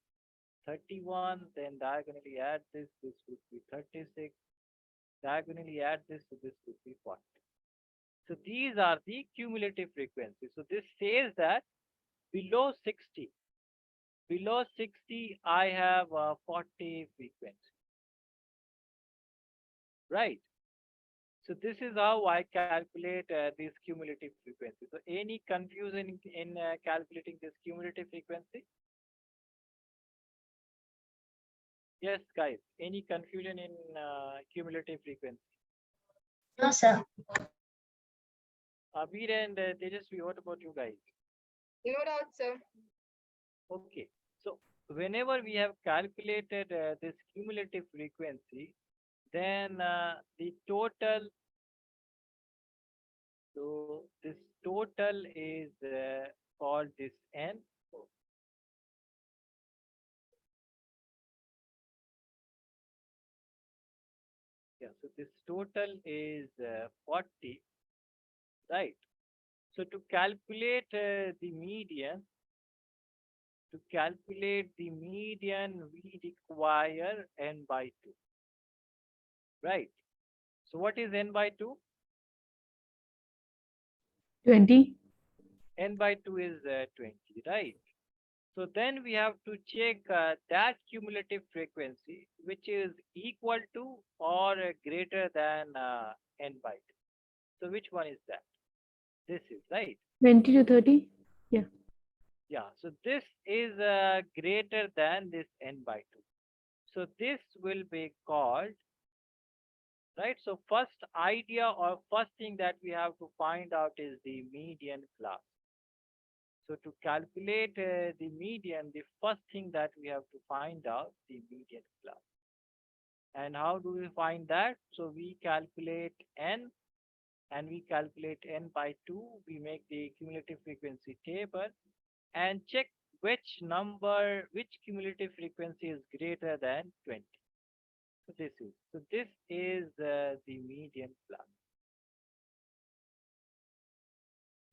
31. Then diagonally add this, this would be 36. Diagonally add this, so this would be 40. So these are the cumulative frequencies. So this says that below 60, I have 40 frequency, right? So this is how I calculate this cumulative frequency. So any confusion in calculating this cumulative frequency? Yes, guys. Any confusion in cumulative frequency? No, sir. Abir and Tejasvi, what about you guys? No doubt, sir. Okay. So whenever we have calculated this cumulative frequency, then the total, so this total is called this n. Yeah, so this total is 40, right? So to calculate the median, we require n by 2, right? So what is n by 2? 20. N by 2 is 20, right? So then we have to check that cumulative frequency, which is equal to or greater than n by 2. So which one is that? This is, right? 20 to 30. Yeah. Yeah, so this is greater than this n by 2. So this will be called, right? So first idea or first thing that we have to find out is the median class. So to calculate the median, the first thing that we have to find out the median class. And how do we find that? So we calculate n, and we calculate n by 2. We make the cumulative frequency table and check which cumulative frequency is greater than 20. So this is the median class.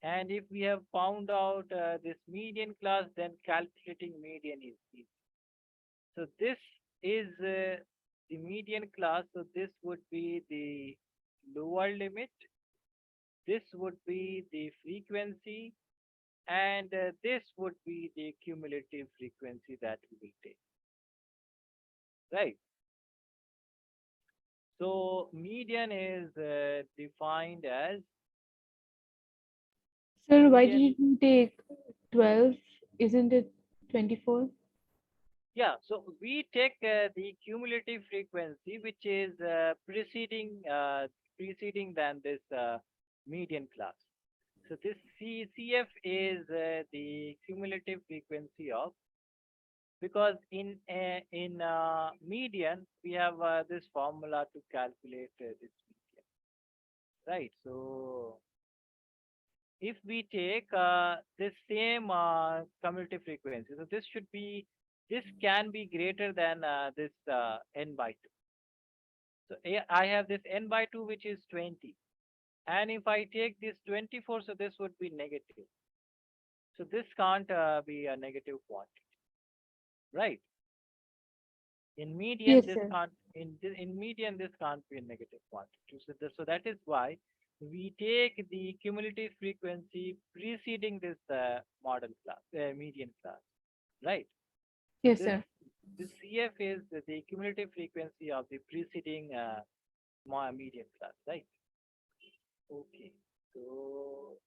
And if we have found out this median class, then calculating median is easy. So this is the median class. So this would be the lower limit. This would be the frequency, and this would be the cumulative frequency that we will take. Right. So median is defined as, Sir, why did median, you take 12? Isn't it 24? yeah. So we take the cumulative frequency, which is preceding preceding than this median class. So this CF is the cumulative frequency of, because in median we have this formula to calculate this median, right? So if we take this same cumulative frequency, so this can be greater than this n by 2. So I have this n by 2 which is 20, and if I take this 24, so this would be negative. So this can't be a negative quantity, right? In median, Yes, this sir. can't in median this can't be a negative quantity. So that is why we take the cumulative frequency preceding this model class, median class, right? So Yes, sir. this CF is the cumulative frequency of the preceding median class, right? Okay. So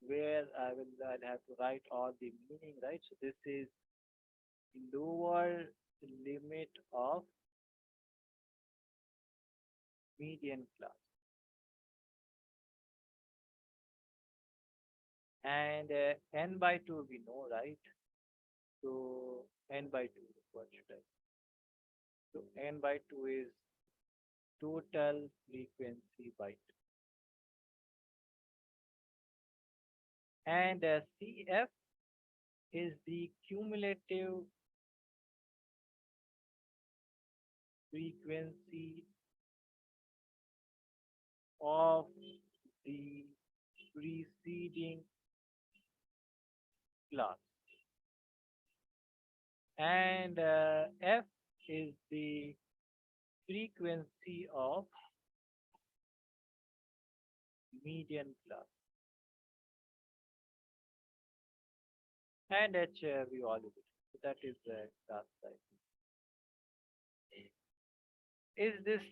where I'll have to write all the meaning, right? So this is lower limit of median class. And n by 2 we know, right? So n by 2, what should I? So n by 2 is total frequency by 2. And CF is the cumulative frequency of the preceding class. And F is the frequency of median class. And H we already. So that is class size. Is this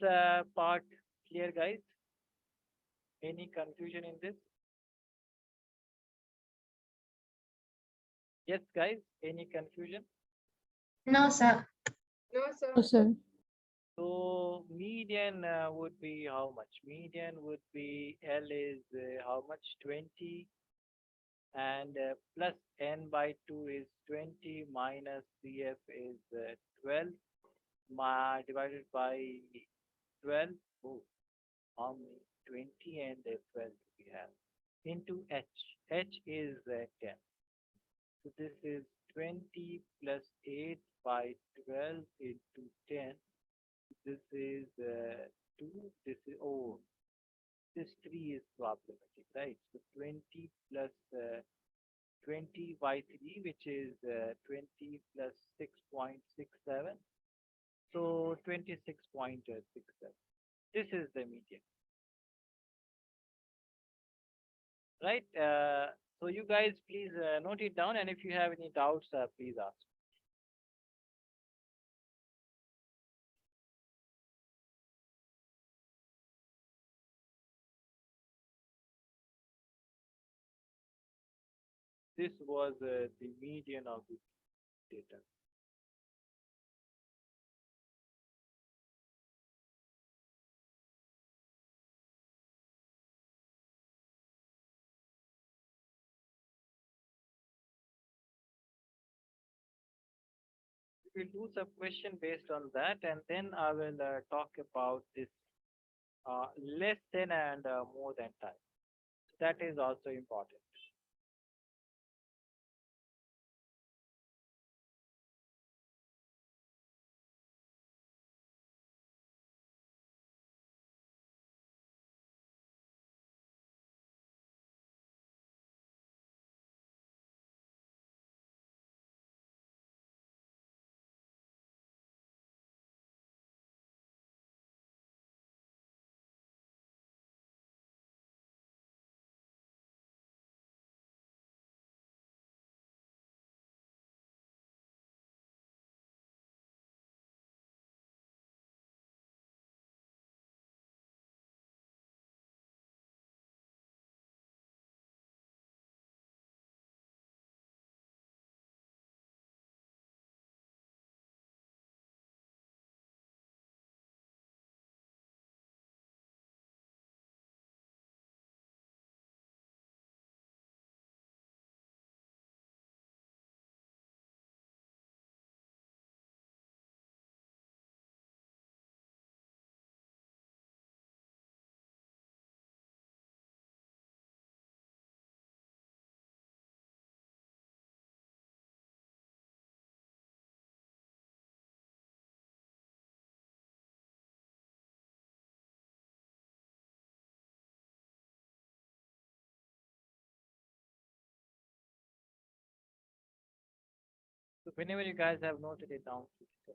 part clear, guys? Any confusion in this? Yes, guys. Any confusion? No, sir. No, Oh, sir. sir. So median would be how much? Median would be L is how much? 20, and plus n by 2 is 20 minus CF is 12 divided by 12. Oh, how many? 20 and 12 we have into H. H is 10. So this is 20 plus 8 by 12 into 10. This is 2. This is, oh, this 3 is problematic, right? So 20 plus 20 by 3, which is 20 plus 6.67. So 26.67. This is the median, right? So you guys please note it down, and if you have any doubts, please ask. This was the median of the data. We'll do some question based on that, and then I will talk about this less than and more than time. That is also important. So whenever you guys have noted it down, please tell.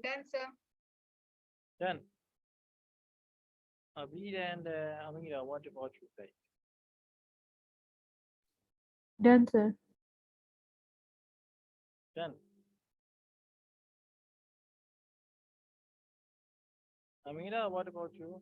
Done, sir. Done. Abid and Amira, what about you guys? Done, sir. Done. Amira, what about you?